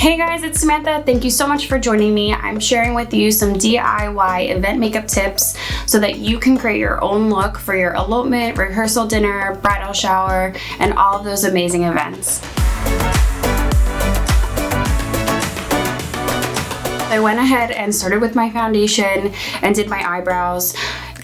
Hey guys, it's Samantha. Thank you so much for joining me. I'm sharing with you some DIY event makeup tips so that you can create your own look for your elopement, rehearsal dinner, bridal shower, and all of those amazing events. I went ahead and started with my foundation and did my eyebrows.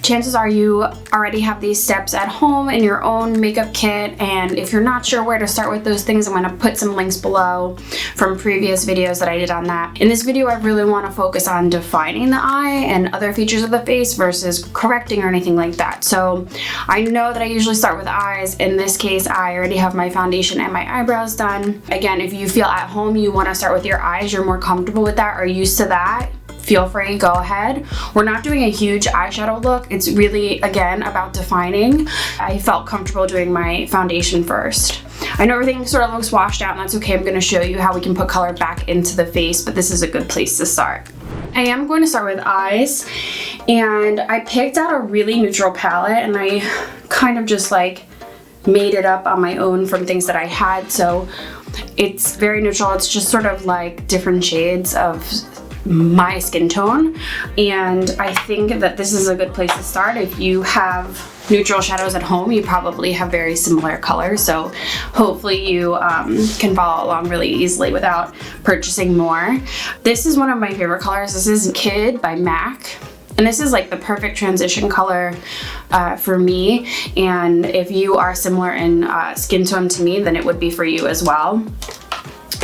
Chances are you already have these steps at home in your own makeup kit, and if you're not sure where to start with those things, I'm going to put some links below from previous videos that I did on that. In this video, I really want to focus on defining the eye and other features of the face versus correcting or anything like that. So I know that I usually start with eyes. In this case, I already have my foundation and my eyebrows done. Again, if you feel at home you want to start with your eyes, you're more comfortable with that or used to that, feel free, go ahead. We're not doing a huge eyeshadow look. It's really, again, about defining. I felt comfortable doing my foundation first. I know everything sort of looks washed out, and that's okay. I'm going to show you how we can put color back into the face, but this is a good place to start. I am going to start with eyes, and I picked out a really neutral palette, and I kind of just like made it up on my own from things that I had. So it's very neutral. It's just sort of like different shades of my skin tone, and I think that this is a good place to start. If you have neutral shadows at home, you probably have very similar colors, so hopefully you can follow along really easily without purchasing more. This is one of my favorite colors. This is Kid by MAC, and this is like the perfect transition color for me, and if you are similar in skin tone to me, then it would be for you as well.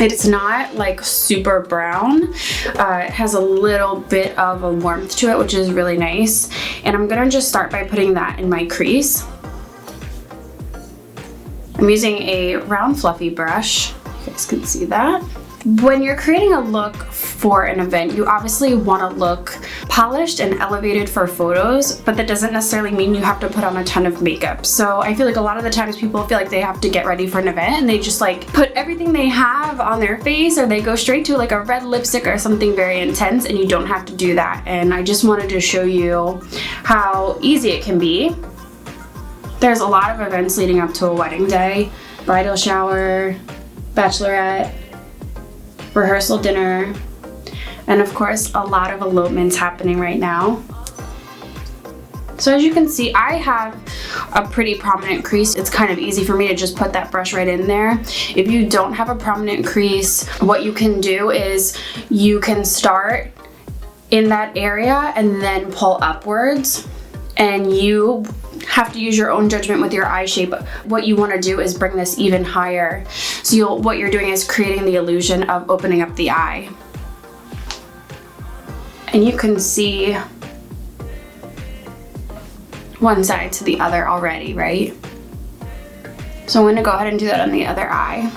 It's not like super brown. It has a little bit of a warmth to it, which is really nice. And I'm gonna just start by putting that in my crease. I'm using a round fluffy brush. You guys can see that. When you're creating a look for an event, you obviously want to look polished and elevated for photos, but that doesn't necessarily mean you have to put on a ton of makeup. So I feel like a lot of the times people feel like they have to get ready for an event and they just like put everything they have on their face, or they go straight to like a red lipstick or something very intense, and you don't have to do that. And I just wanted to show you how easy it can be. There's a lot of events leading up to a wedding day, bridal shower, bachelorette, rehearsal dinner, and of course a lot of elopements happening right now. So as you can see, I have a pretty prominent crease. It's kind of easy for me to just put that brush right in there. If you don't have a prominent crease, what you can do is you can start in that area and then pull upwards, and you have to use your own judgment with your eye shape. What you want to do is bring this even higher. So what you're doing is creating the illusion of opening up the eye. And you can see one side to the other already, right? So I'm going to go ahead and do that on the other eye.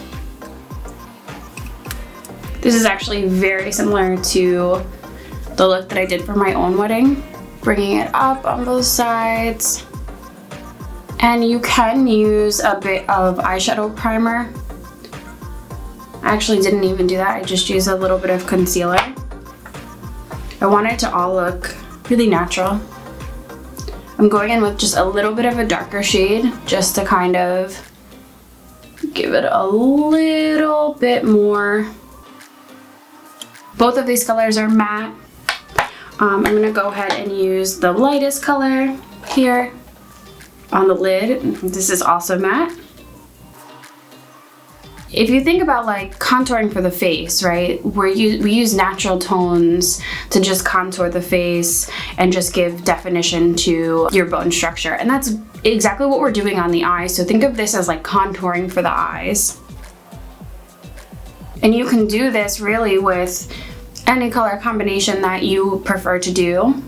This is actually very similar to the look that I did for my own wedding. Bringing it up on both sides. And you can use a bit of eyeshadow primer. I actually didn't even do that. I just used a little bit of concealer. I want it to all look really natural. I'm going in with just a little bit of a darker shade just to kind of give it a little bit more. Both of these colors are matte. I'm gonna go ahead and use the lightest color here on the lid. This is also matte. If you think about like contouring for the face, right, we use natural tones to just contour the face and just give definition to your bone structure. And that's exactly what we're doing on the eyes. So think of this as like contouring for the eyes. And you can do this really with any color combination that you prefer to do.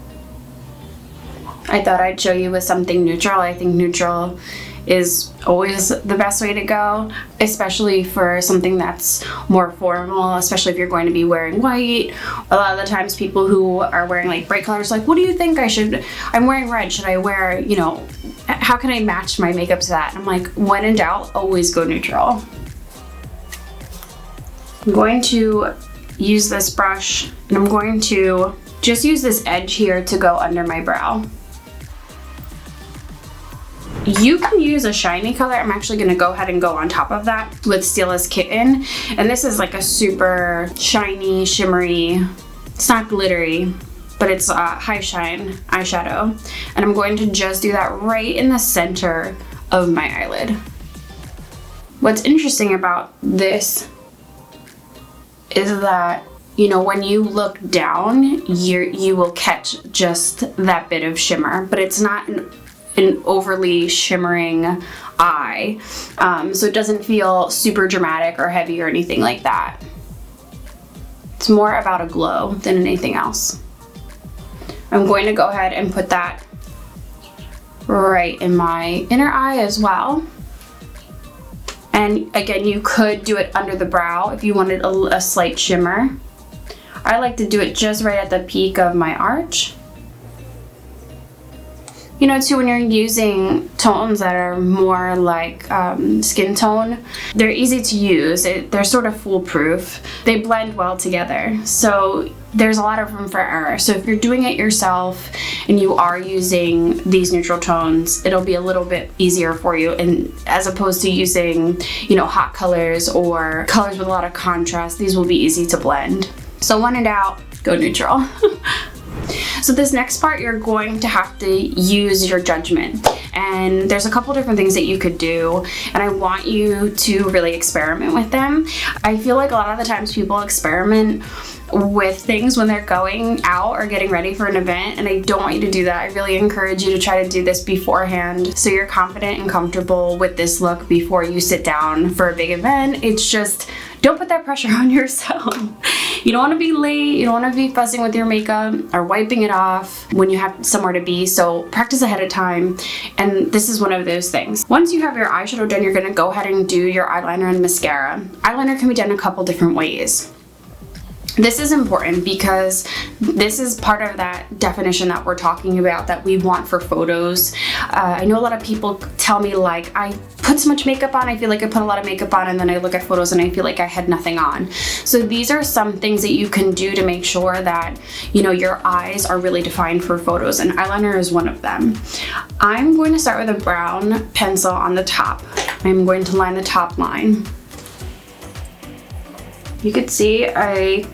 I thought I'd show you with something neutral. I think neutral is always the best way to go, especially for something that's more formal, especially if you're going to be wearing white. A lot of the times people who are wearing like bright colors, like, what do you think I should, I'm wearing red, should I wear, you know, how can I match my makeup to that? I'm like, when in doubt, always go neutral. I'm going to use this brush, and I'm going to just use this edge here to go under my brow. You can use a shiny color. I'm actually gonna go ahead and go on top of that with Stila's Kitten. And this is like a super shiny, shimmery, it's not glittery, but it's a high shine eyeshadow. And I'm going to just do that right in the center of my eyelid. What's interesting about this is that, you know, when you look down, you will catch just that bit of shimmer, but it's not an overly shimmering eye. So it doesn't feel super dramatic or heavy or anything like that. It's more about a glow than anything else. I'm going to go ahead and put that right in my inner eye as well. And again, you could do it under the brow if you wanted a slight shimmer. I like to do it just right at the peak of my arch. You know, too, when you're using tones that are more like skin tone, they're easy to use. They're sort of foolproof. They blend well together. So there's a lot of room for error. So if you're doing it yourself and you are using these neutral tones, it'll be a little bit easier for you, and as opposed to using, you know, hot colors or colors with a lot of contrast, these will be easy to blend. So when in doubt, go neutral. So this next part, you're going to have to use your judgment. And there's a couple different things that you could do, and I want you to really experiment with them. I feel like a lot of the times people experiment with things when they're going out or getting ready for an event, and I don't want you to do that. I really encourage you to try to do this beforehand so you're confident and comfortable with this look before you sit down for a big event. It's just, don't put that pressure on yourself. You don't want to be late, you don't want to be fussing with your makeup or wiping it off when you have somewhere to be, so practice ahead of time, and this is one of those things. Once you have your eyeshadow done, you're going to go ahead and do your eyeliner and mascara. Eyeliner can be done a couple different ways. This is important because this is part of that definition that we're talking about that we want for photos. I know a lot of people tell me, like, I put so much makeup on, I feel like I put a lot of makeup on, and then I look at photos and I feel like I had nothing on. So these are some things that you can do to make sure that, you know, your eyes are really defined for photos, and eyeliner is one of them. I'm going to start with a brown pencil on the top. I'm going to line the top line. You could see I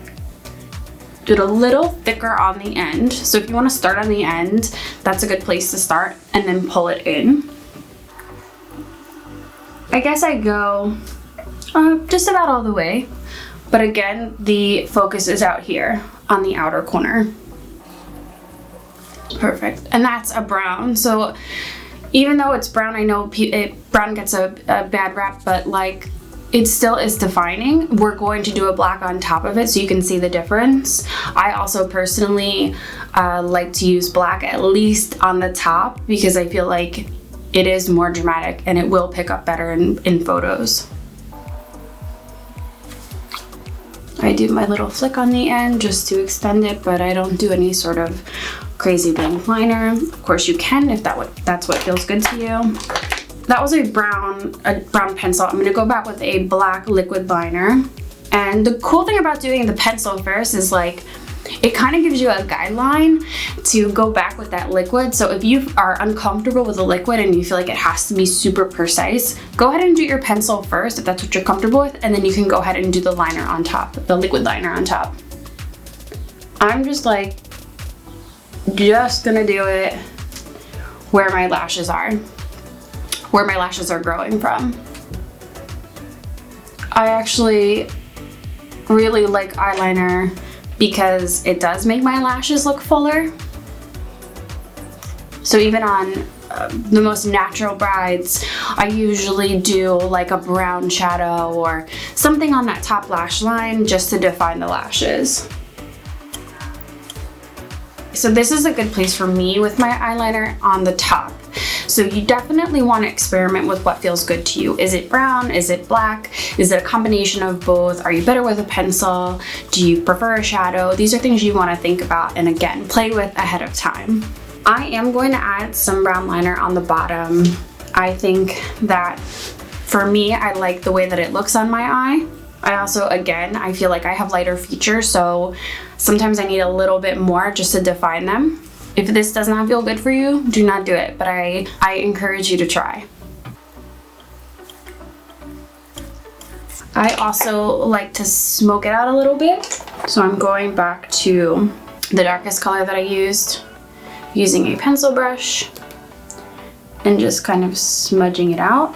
did a little thicker on the end. So if you want to start on the end, that's a good place to start, and then pull it in. I guess I go just about all the way, but again, the focus is out here on the outer corner. Perfect. And that's a brown. So even though it's brown, I know brown gets a bad rap, but like, it still is defining. We're going to do a black on top of it so you can see the difference. I also personally like to use black at least on the top because I feel like it is more dramatic and it will pick up better in photos. I do my little flick on the end just to extend it, but I don't do any sort of crazy blank liner. Of course you can if that's what feels good to you. That was a brown pencil. I'm gonna go back with a black liquid liner. And the cool thing about doing the pencil first is, like, it kind of gives you a guideline to go back with that liquid. So if you are uncomfortable with the liquid and you feel like it has to be super precise, go ahead and do your pencil first if that's what you're comfortable with, and then you can go ahead and do the liner on top, the liquid liner on top. I'm just like, just gonna do it where my lashes are growing from. I actually really like eyeliner because it does make my lashes look fuller. So even on the most natural brides, I usually do like a brown shadow or something on that top lash line just to define the lashes. So this is a good place for me with my eyeliner on the top. So you definitely want to experiment with what feels good to you. Is it brown? Is it black? Is it a combination of both? Are you better with a pencil? Do you prefer a shadow? These are things you want to think about and, again, play with ahead of time. I am going to add some brown liner on the bottom. I think that for me, I like the way that it looks on my eye. I also, again, I feel like I have lighter features, so sometimes I need a little bit more just to define them. If this does not feel good for you, do not do it, but I encourage you to try. I also like to smoke it out a little bit. So I'm going back to the darkest color that I used, using a pencil brush and just kind of smudging it out.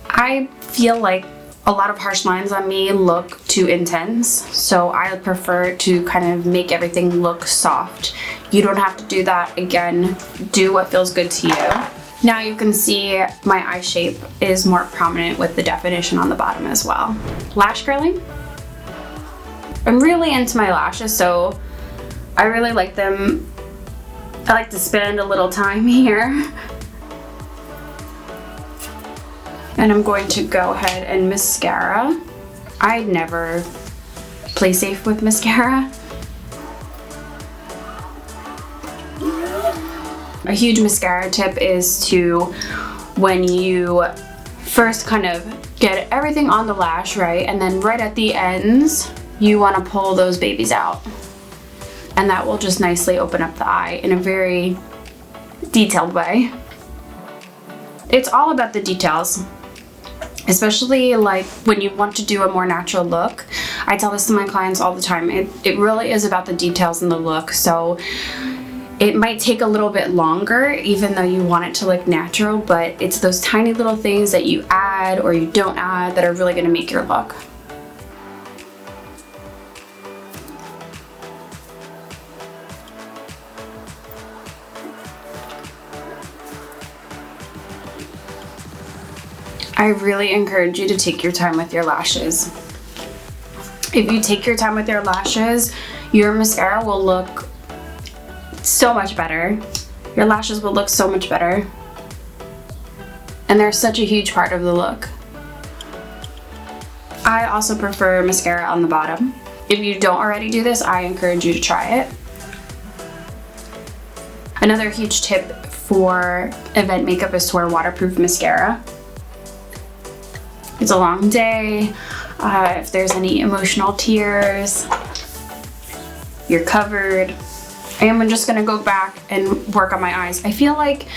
I feel like a lot of harsh lines on me look too intense, so I prefer to kind of make everything look soft. You don't have to do that. Again, do what feels good to you. Now you can see my eye shape is more prominent with the definition on the bottom as well. Lash curling. I'm really into my lashes, so I really like them. I like to spend a little time here. And I'm going to go ahead and mascara. I never play safe with mascara. A huge mascara tip is to, when you first kind of get everything on the lash, right, and then right at the ends, you want to pull those babies out. And that will just nicely open up the eye in a very detailed way. It's all about the details, especially like when you want to do a more natural look. I tell this to my clients all the time. It really is about the details in the look. So it might take a little bit longer, even though you want it to look natural, but it's those tiny little things that you add or you don't add that are really gonna make your look. I really encourage you to take your time with your lashes. If you take your time with your lashes, your mascara will look so much better. Your lashes will look so much better. And they're such a huge part of the look. I also prefer mascara on the bottom. If you don't already do this, I encourage you to try it. Another huge tip for event makeup is to wear waterproof mascara. It's a long day. If there's any emotional tears, you're covered. I am just gonna go back and work on my eyes. I feel like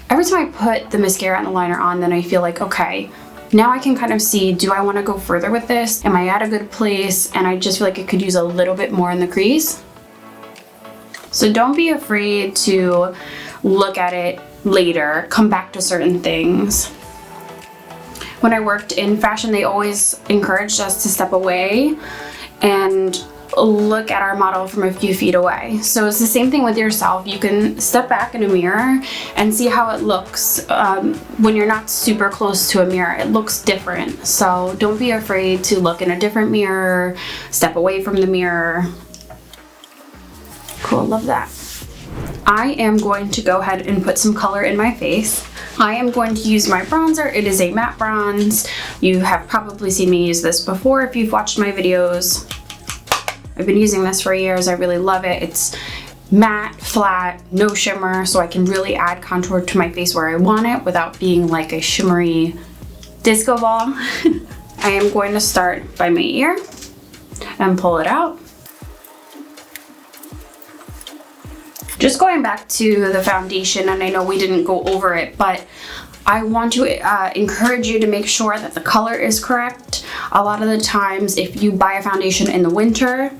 every time I put the mascara and the liner on, then I feel like, okay, now I can kind of see, do I wanna go further with this? Am I at a good place? And I just feel like it could use a little bit more in the crease. So don't be afraid to look at it later, come back to certain things. When I worked in fashion, they always encouraged us to step away and look at our model from a few feet away. So it's the same thing with yourself. You can step back in a mirror and see how it looks when you're not super close to a mirror. It looks different. So don't be afraid to look in a different mirror, step away from the mirror. Cool, love that. I am going to go ahead and put some color in my face. I am going to use my bronzer. It is a matte bronze. You have probably seen me use this before if you've watched my videos. I've been using this for years. I really love it. It's matte, flat, no shimmer, so I can really add contour to my face where I want it without being like a shimmery disco ball. I am going to start by my ear and pull it out. Just going back to the foundation, and I know we didn't go over it, but I want to encourage you to make sure that the color is correct. A lot of the times, if you buy a foundation in the winter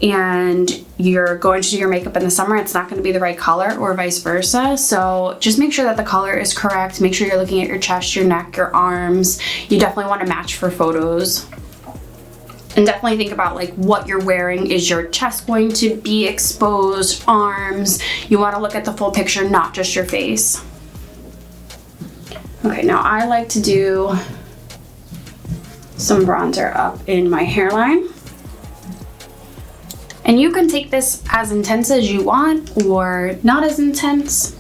and you're going to do your makeup in the summer, it's not going to be the right color, or vice versa. So just make sure that the color is correct. Make sure you're looking at your chest, your neck, your arms. You definitely want to match for photos. And definitely think about like what you're wearing. Is your chest going to be exposed? Arms? You want to look at the full picture, not just your face. Okay, now I like to do some bronzer up in my hairline. And you can take this as intense as you want or not as intense.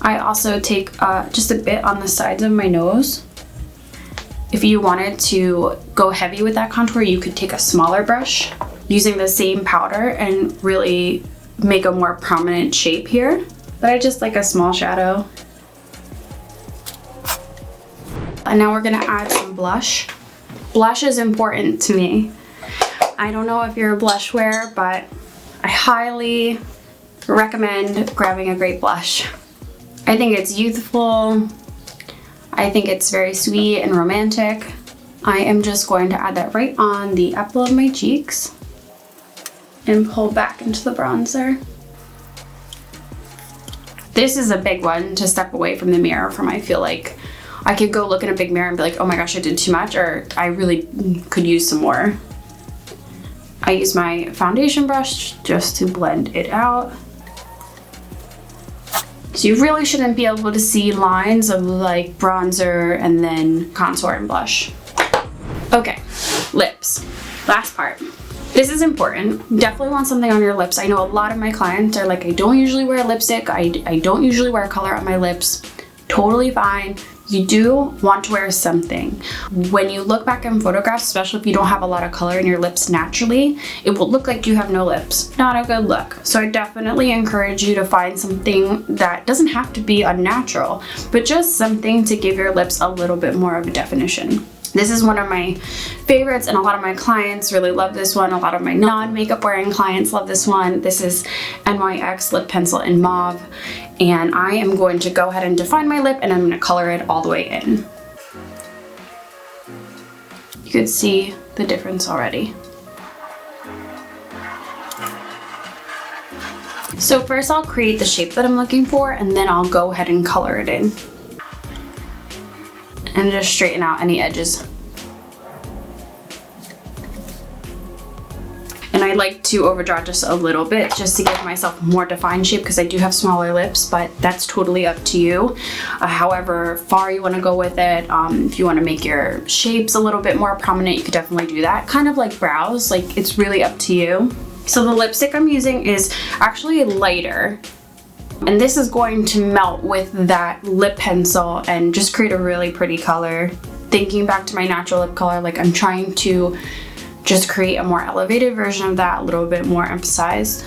I also take just a bit on the sides of my nose. If you wanted to go heavy with that contour, you could take a smaller brush using the same powder and really make a more prominent shape here. But I just like a small shadow. And now we're gonna add some blush. Blush is important to me. I don't know if you're a blush wearer, but I highly recommend grabbing a great blush. I think it's youthful. I think it's very sweet and romantic. I am just going to add that right on the apple of my cheeks and pull back into the bronzer. This is a big one to step away from the mirror from. I feel like I could go look in a big mirror and be like, oh my gosh, I did too much, or I really could use some more. I use my foundation brush just to blend it out. So you really shouldn't be able to see lines of like bronzer and then contour and blush. Okay, lips, last part. This is important. Definitely want something on your lips. I know a lot of my clients are like, I don't usually wear lipstick. I don't usually wear color on my lips. Totally fine. You do want to wear something. When you look back in photographs, especially if you don't have a lot of color in your lips naturally, it will look like you have no lips. Not a good look. So I definitely encourage you to find something that doesn't have to be unnatural, but just something to give your lips a little bit more of a definition. This is one of my favorites, and a lot of my clients really love this one. A lot of my non-makeup wearing clients love this one. This is NYX Lip Pencil in Mauve, and I am going to go ahead and define my lip, and I'm going to color it all the way in. You could see the difference already. So first I'll create the shape that I'm looking for, and then I'll go ahead and color it in. And just straighten out any edges. And I like to overdraw just a little bit just to give myself more defined shape, because I do have smaller lips, but that's totally up to you. However far you want to go with it. If you want to make your shapes a little bit more prominent, you could definitely do that. Kind of like brows, like it's really up to you. So the lipstick I'm using is actually lighter. And this is going to melt with that lip pencil and just create a really pretty color. Thinking back to my natural lip color, like I'm trying to just create a more elevated version of that, a little bit more emphasized.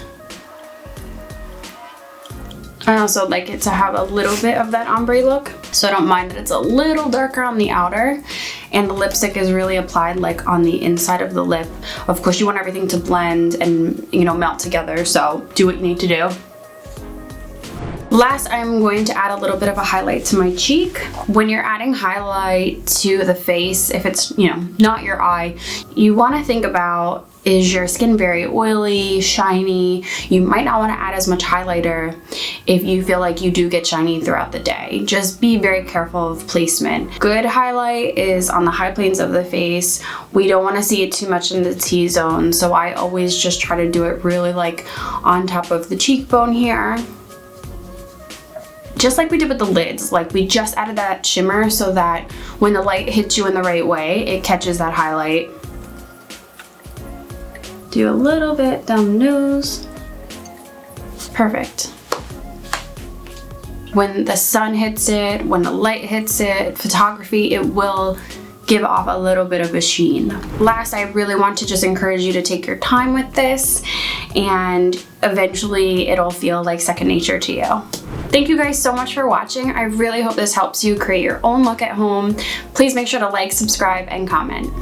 I also like it to have a little bit of that ombre look, so I don't mind that it's a little darker on the outer, and the lipstick is really applied like on the inside of the lip. Of course, you want everything to blend and, you know, melt together, so do what you need to do. Last, I'm going to add a little bit of a highlight to my cheek. When you're adding highlight to the face, if it's, you know, not your eye, you want to think about, is your skin very oily, shiny? You might not want to add as much highlighter if you feel like you do get shiny throughout the day. Just be very careful of placement. Good highlight is on the high planes of the face. We don't want to see it too much in the T-zone, so I always just try to do it really like on top of the cheekbone here. Just like we did with the lids, like we just added that shimmer so that when the light hits you in the right way, it catches that highlight. Do a little bit down the nose. Perfect. When the sun hits it, when the light hits it, photography, it will give off a little bit of a sheen. Last, I really want to just encourage you to take your time with this, and eventually it'll feel like second nature to you. Thank you guys so much for watching. I really hope this helps you create your own look at home. Please make sure to like, subscribe, and comment.